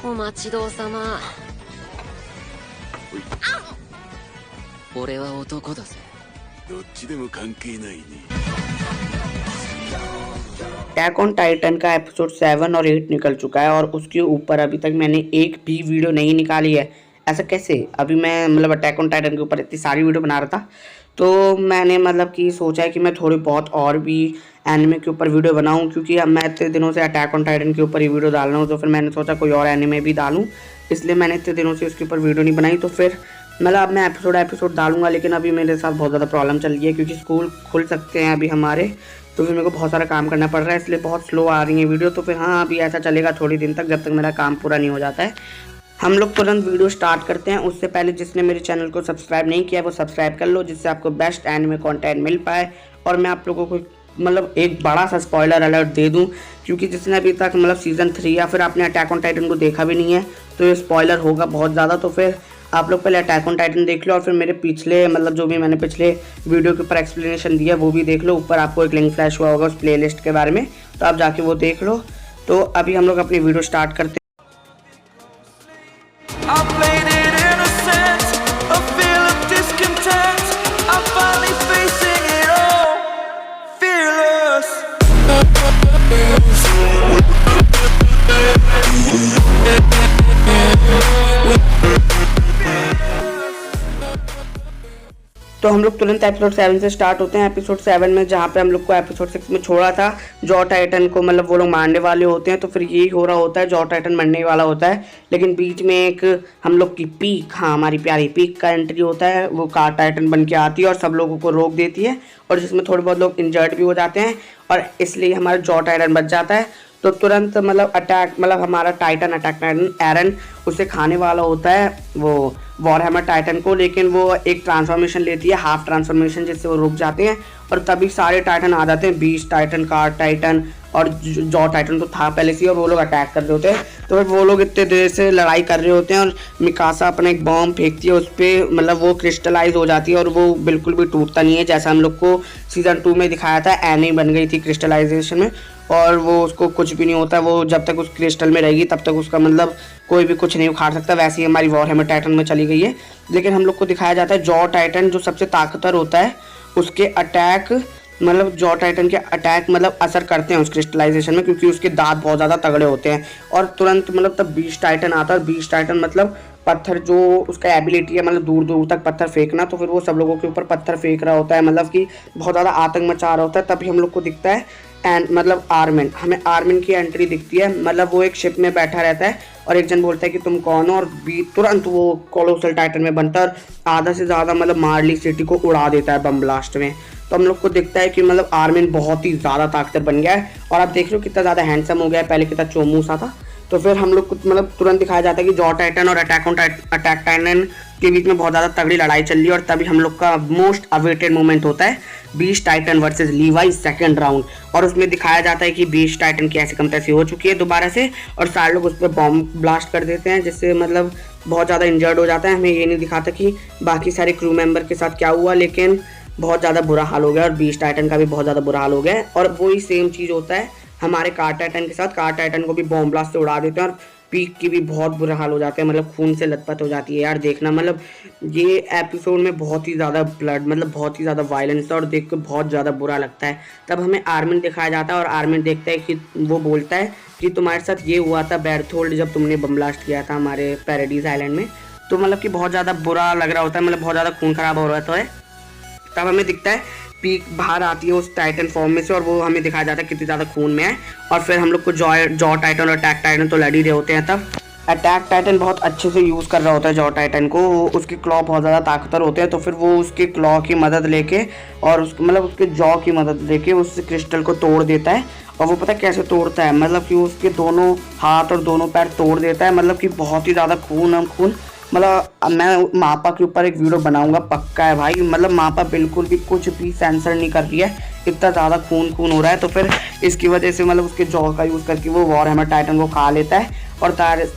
お待ちどうさま。俺は男だぜ。どっちでも関係ないね。अटैक on Titan का episode 7 और 8 निकल चुका है और उसके ऊपर अभी तक मैंने एक भी वीडियो नहीं निकाली है। ऐसा कैसे? अभी मैं मतलब अटैक ऑन टाइटन के ऊपर इतनी सारी वीडियो बना रहा था, तो मैंने मतलब कि सोचा है कि मैं थोड़ी बहुत और भी एनिमे के ऊपर वीडियो बनाऊं, क्योंकि अब मैं इतने दिनों से अटैक ऑन टाइटन के ऊपर ही वीडियो डाल रहा हूँ। तो फिर मैंने सोचा कोई और एनिमे भी डालूं, इसलिए मैंने इतने दिनों से उसके ऊपर वीडियो नहीं बनाई। तो फिर मतलब अब मैं एपिसोड डालूंगा, लेकिन अभी मेरे साथ बहुत ज़्यादा प्रॉब्लम चल रही है, क्योंकि स्कूल खुल सकते हैं अभी हमारे, तो फिर मेरे को बहुत सारा काम करना पड़ रहा है, इसलिए बहुत स्लो आ रही है वीडियो। तो फिर हाँ, अभी ऐसा चलेगा थोड़ी दिन तक, जब तक मेरा काम पूरा नहीं हो जाता है। हम लोग तुरंत वीडियो स्टार्ट करते हैं। उससे पहले जिसने मेरे चैनल को सब्सक्राइब नहीं किया वो सब्सक्राइब कर लो, जिससे आपको बेस्ट एनिमे कंटेंट मिल पाए। और मैं आप लोगों को मतलब एक बड़ा सा स्पॉइलर अलर्ट दे दूं, क्योंकि जिसने अभी तक मतलब सीज़न 3 या फिर आपने अटैक ऑन टाइटन को देखा भी नहीं है, तो ये स्पॉइलर होगा बहुत ज़्यादा। तो फिर आप लोग पहले अटैक ऑन टाइटन देख लो, और फिर मेरे पिछले मतलब जो भी मैंने पिछले वीडियो के ऊपर एक्सप्लेनेशन दिया वो भी देख लो। ऊपर आपको एक लिंक फ्लैश हुआ होगा उस प्लेलिस्ट के बारे में, तो आप जाके वो देख लो। तो अभी हम लोग अपनी वीडियो स्टार्ट करते हैं। I played it innocent, a feel of discontent. I'm finally facing it all, fearless. तो हम लोग तुरंत एपिसोड 7 से स्टार्ट होते हैं। एपिसोड 7 में जहाँ पे हम लोग को एपिसोड 6 में छोड़ा था, जॉ टाइटन को मतलब वो लोग मारने वाले होते हैं। तो फिर यही हो रहा होता है, जॉ टाइटन मरने वाला होता है, लेकिन बीच में एक हम लोग की पीक, हाँ हमारी प्यारी पीक का एंट्री होता है। वो कार टाइटन बन के आती है और सब लोगों को रोक देती है, और जिसमें थोड़े बहुत लोग इंजर्ड भी हो जाते हैं, और इसलिए हमारा जॉ टाइटन बच जाता है। तो तुरंत मतलब हमारा टाइटन अटैक टाइटन एरन उसे खाने वाला होता है, वो वॉरहैमर टाइटन को, लेकिन वो एक ट्रांसफॉर्मेशन लेती है, हाफ ट्रांसफॉर्मेशन, जिससे वो रुक जाते हैं। और तभी सारे टाइटन आ जाते हैं, बीस्ट टाइटन, कार टाइटन और जॉ टाइटन तो था पहले से, और वो लोग अटैक कर रहे होते हैं। तो फिर वो लोग इतने देर से लड़ाई कर रहे होते हैं, और मिकासा अपना एक बॉम्ब फेंकती है उस पर, मतलब वो क्रिस्टलाइज हो जाती है और वो बिल्कुल भी टूटता नहीं है, जैसा हम लोग को सीज़न 2 में दिखाया था। एनी बन गई थी क्रिस्टलाइजेशन में, और वो उसको कुछ भी नहीं होता, वो जब तक उस क्रिस्टल में रहेगी तब तक उसका मतलब कोई भी कुछ नहीं उखाड़ सकता। वैसे ही हमारी वॉरहैमर टाइटन में चली गई है। लेकिन हम लोग को दिखाया जाता है जॉ टाइटन जो सबसे ताकतवर होता है, उसके अटैक मतलब जॉ टाइटन के अटैक मतलब असर करते हैं उस क्रिस्टलाइजेशन में, क्योंकि उसके दांत बहुत ज़्यादा तगड़े होते हैं। और तुरंत मतलब तब बीस्ट टाइटन आता है, और बीस्ट टाइटन मतलब पत्थर, जो उसका एबिलिटी है मतलब दूर दूर तक पत्थर फेंकना, तो फिर वो सब लोगों के ऊपर पत्थर फेंक रहा होता है, मतलब कि बहुत ज़्यादा आतंक मचा रहा होता है। तभी हम लोग को दिखता है एंड मतलब आर्मिन, हमें आर्मिन की एंट्री दिखती है। मतलब वो एक शिप में बैठा रहता है, और एक जन बोलता है कि तुम कौन हो, और तुरंत वो कोलोसल टाइटन में बनता है और आधा से ज़्यादा मतलब मार्ली सिटी को उड़ा देता है बम ब्लास्ट में। तो हम लोग को दिखता है कि मतलब आर्मिन बहुत ही ज़्यादा ताकतवर बन गया है, और आप देख रहे हो कितना ज़्यादा हैंडसम हो गया है, पहले कितना चोमू सा था। तो फिर हम लोग को मतलब तुरंत दिखाया जाता है कि जॉ टाइटन और अटैक टाइटन के बीच में बहुत ज़्यादा तगड़ी लड़ाई चल रही है। और तभी हम लोग का मोस्ट अवेटेड मोमेंट होता है, beast Titan versus लीवाई second round. और उसमें दिखाया जाता है कि बीस्ट टाइटन की ऐसे कम तैसी हो चुकी है दोबारा से, और सारे लोग उस पर बॉम्ब ब्लास्ट कर देते हैं, जिससे मतलब बहुत ज़्यादा इंजर्ड हो जाता है। हमें ये नहीं दिखाता कि बाकी सारे क्रू मेंबर के साथ क्या हुआ, लेकिन बहुत ज़्यादा बुरा हाल हो गया, और बीस्ट टाइटन का भी बहुत ज़्यादा बुरा हाल हो गया। और वही सेम चीज़ होता है हमारे कार टाइटन के साथ, कार टाइटन को भी बॉम्ब ब्लास्ट से उड़ा देते हैं, और पीक की भी बहुत बुरा हाल हो जाता है, मतलब खून से लथपथ हो जाती है। यार देखना, मतलब ये एपिसोड में बहुत ही ज़्यादा ब्लड, मतलब बहुत ही ज़्यादा वायलेंस था, और देख कर बहुत ज़्यादा बुरा लगता है। तब हमें आर्मिन दिखाया जाता है, और आर्मिन देखता है कि वो बोलता है कि तुम्हारे साथ ये हुआ था बेरथोल्ड, जब तुमने बम ब्लास्ट किया था हमारे पैराडाइज आइलैंड में। तो मतलब कि बहुत ज़्यादा बुरा लग रहा होता है, मतलब बहुत ज़्यादा खून खराब हो रहा है। तब हमें दिखता है पीक बाहर आती है उस टाइटन फॉर्म में से, और वो हमें दिखाया जाता है कितनी ज़्यादा खून में है। और फिर हम लोग को जॉ टाइटन और अटैक टाइटन तो लड़ ही रहे होते हैं। तब अटैक टाइटन बहुत अच्छे से यूज़ कर रहा होता है जॉ टाइटन को, उसके क्लॉ बहुत ज़्यादा ताकतवर होते हैं। तो फिर वो उसके क्लॉ की मदद लेके और उसके जॉ की मदद लेके उस क्रिस्टल को तोड़ देता है। और वो पता है कैसे तोड़ता है, मतलब कि उसके दोनों हाथ और दोनों पैर तोड़ देता है, मतलब कि बहुत ही ज़्यादा खून। मतलब मैं मापा के ऊपर एक वीडियो बनाऊंगा पक्का है भाई, मतलब मापा बिल्कुल भी कुछ भी सेंसर नहीं कर रही है, इतना ज़्यादा खून हो रहा है। तो फिर इसकी वजह से मतलब उसके जॉ का यूज़ करके वो वॉरहैमर टाइटन को खा लेता है। और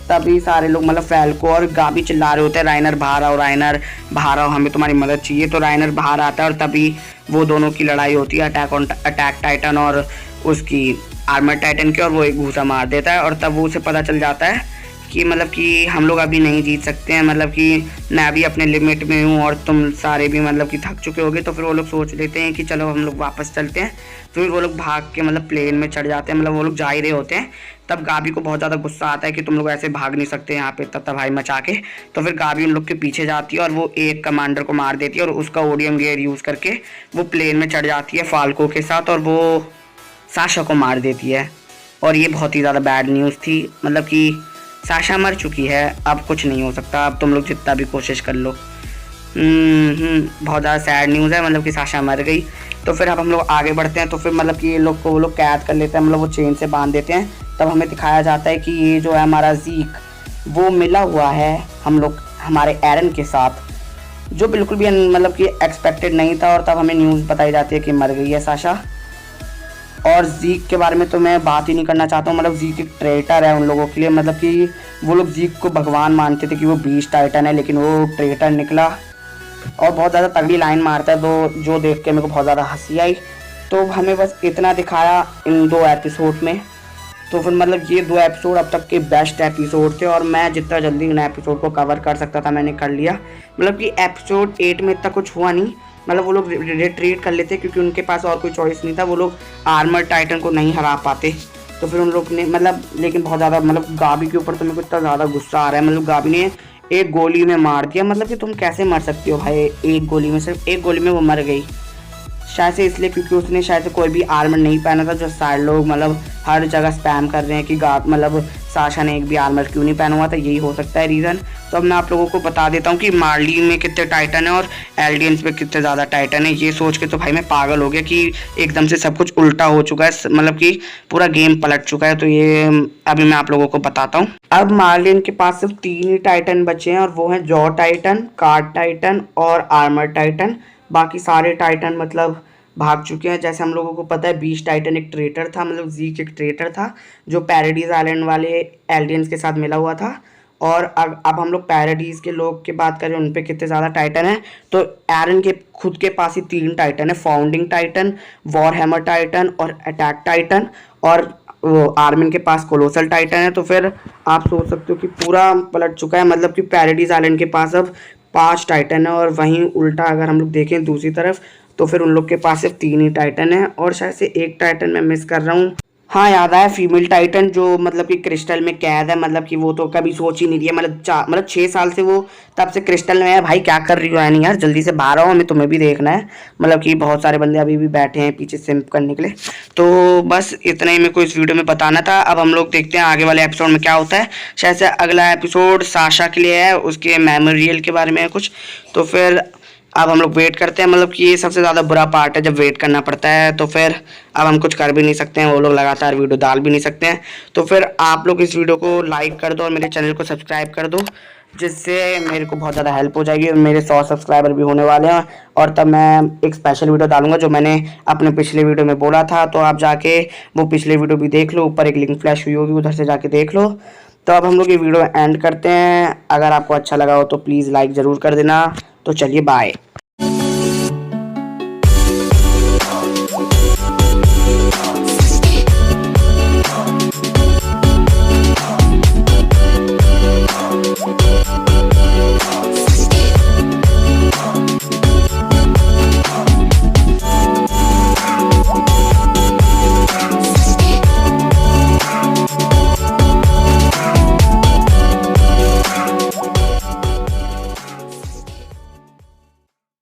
तभी सारे लोग मतलब फैल्को और गाबी चिल्ला रहे होते हैं, राइनर बाहर आओ, हमें तुम्हारी मदद चाहिए। तो राइनर बाहर आता है, और तभी वो दोनों की लड़ाई होती है, अटैक टाइटन और उसकी आर्मर टाइटन की, और वो एक घूसा मार देता है। और तब वो उसे पता चल जाता है कि मतलब कि हम लोग अभी नहीं जीत सकते हैं, मतलब कि मैं अभी अपने लिमिट में हूँ और तुम सारे भी मतलब कि थक चुके होगे। तो फिर वो लोग सोच लेते हैं कि चलो हम लोग वापस चलते हैं। फिर वो लोग भाग के मतलब प्लेन में चढ़ जाते हैं, मतलब वो लोग जा ही रहे होते हैं। तब गाबी को बहुत ज़्यादा गुस्सा आता है कि तुम लोग ऐसे भाग नहीं सकते यहाँ पे इतना तबाही मचा के। तो फिर गाबी उन लोग के पीछे जाती है और वो एक कमांडर को मार देती है और उसका ओडियम गियर यूज़ करके वो प्लेन में चढ़ जाती है फाल्को के साथ और वो साशा को मार देती है। और ये बहुत ही ज़्यादा बैड न्यूज़ थी, मतलब कि साशा मर चुकी है, अब कुछ नहीं हो सकता, अब तुम लोग जितना भी कोशिश कर लो। बहुत ज़्यादा सैड न्यूज़ है, मतलब कि साशा मर गई। तो फिर अब हम लोग आगे बढ़ते हैं। तो फिर मतलब कि ये लोग को वो लोग कैद कर लेते हैं, मतलब वो चेन से बांध देते हैं। तब हमें दिखाया जाता है कि ये जो है हमारा ज़ीक वो मिला हुआ है हम लोग हमारे एरन के साथ, जो बिल्कुल भी मतलब कि एक्सपेक्टेड नहीं था। और तब हमें न्यूज़ बताई जाती है कि मर गई है साशा। और ज़ीक के बारे में तो मैं बात ही नहीं करना चाहता हूँ, मतलब ज़ीक एक ट्रेटर है उन लोगों के लिए, मतलब कि वो लोग ज़ीक को भगवान मानते थे कि वो बीस्ट टाइटन है, लेकिन वो ट्रेटर निकला और बहुत ज़्यादा तगड़ी लाइन मारता है। तो जो देख के मेरे को बहुत ज़्यादा हंसी आई। तो हमें बस इतना दिखाया इन 2 एपिसोड में। तो फिर मतलब ये 2 एपिसोड अब तक के बेस्ट एपिसोड थे और मैं जितना जल्दी इन एपिसोड को कवर कर सकता था मैंने कर लिया। मतलब कि एपिसोड 8 में इतना कुछ हुआ नहीं, मतलब वो लोग रिट्रीट कर लेते क्योंकि उनके पास और कोई चॉइस नहीं था, वो लोग आर्मर टाइटन को नहीं हरा पाते। तो फिर उन लोग ने मतलब लेकिन बहुत ज़्यादा मतलब गाबी के ऊपर तो मेरे को इतना ज़्यादा गुस्सा आ रहा है। मतलब गाबी ने एक गोली में मार दिया, मतलब कि तुम कैसे मर सकती हो भाई एक गोली में, सिर्फ एक गोली में वो मर गई। शायद से इसलिए क्योंकि उसने शायद से कोई भी आर्मर नहीं पहना था, जो सारे लोग मतलब हर जगह स्पैम कर रहे हैं कि मतलब साशा ने एक भी आर्मर क्यों नहीं पहना हुआ था, यही हो सकता है रीज़न। तो अब मैं आप लोगों को बता देता हूँ कि मार्ली में कितने टाइटन है और एल्डियंस में कितने ज़्यादा टाइटन है। ये सोच के तो भाई मैं पागल हो गया कि एकदम से सब कुछ उल्टा हो चुका है, मतलब कि पूरा गेम पलट चुका है। तो ये अभी मैं आप लोगों को बताता हूँ। अब मार्लिन के पास सिर्फ 3 ही टाइटन बचे हैं और वो हैं जॉ टाइटन, कार्ड टाइटन और आर्मर टाइटन। बाकी सारे टाइटन मतलब भाग चुके हैं। जैसे हम लोगों को पता है बीस्ट टाइटन एक ट्रेटर था, मतलब ज़ीक एक ट्रेटर था जो पैराडीज आइलैंड वाले एल्डियंस के साथ मिला हुआ था। और अब हम लोग पैराडीज के लोग की बात करें उन पे कितने ज़्यादा टाइटन है, तो एरन के खुद के पास ही 3 टाइटन है, founding Titan, war hammer Titan और अटैक टाइटन। और वो आर्मिन के पास कोलोसल टाइटन है। तो फिर आप सोच सकते हो कि पूरा पलट चुका है, मतलब कि पैराडीज आइलैंड के पास अब 5 टाइटन है और वहीं उल्टा अगर हम लोग देखें दूसरी तरफ तो फिर उन लोग के पास सिर्फ 3 ही टाइटन है। और शायद से एक टाइटन मैं मिस कर रहा हूँ, हाँ याद आया, फीमेल टाइटन जो मतलब कि क्रिस्टल में कैद है, मतलब कि वो तो कभी सोच ही नहीं रही है, मतलब 6 साल से वो तब से क्रिस्टल में है। भाई क्या कर रही हो यानी यार, जल्दी से बाहर आओ, हमें तुम्हें भी देखना है। मतलब कि बहुत सारे बंदे अभी भी बैठे हैं पीछे सिम्प करने के लिए। तो बस इतना ही मेरे को इस वीडियो में बताना था। अब हम लोग देखते हैं आगे वाले एपिसोड में क्या होता है। शायद से अगला एपिसोड साशा के लिए है, उसके मेमोरियल के बारे में है कुछ। तो फिर अब हम लोग वेट करते हैं, मतलब कि ये सबसे ज़्यादा बुरा पार्ट है जब वेट करना पड़ता है। तो फिर अब हम कुछ कर भी नहीं सकते हैं, वो लोग लगातार वीडियो डाल भी नहीं सकते हैं। तो फिर आप लोग इस वीडियो को लाइक कर दो और मेरे चैनल को सब्सक्राइब कर दो, जिससे मेरे को बहुत ज़्यादा हेल्प हो जाएगी। और मेरे 100 सब्सक्राइबर भी होने वाले हैं और तब मैं एक स्पेशल वीडियो डालूंगा जो मैंने अपने पिछले वीडियो में बोला था। तो आप जाके वो पिछले वीडियो भी देख लो, ऊपर एक लिंक फ्लैश हुई होगी, उधर से जाके देख लो। तो अब हम लोग ये वीडियो एंड करते हैं। अगर आपको अच्छा लगा हो तो प्लीज़ लाइक ज़रूर कर देना। तो चलिए बाय।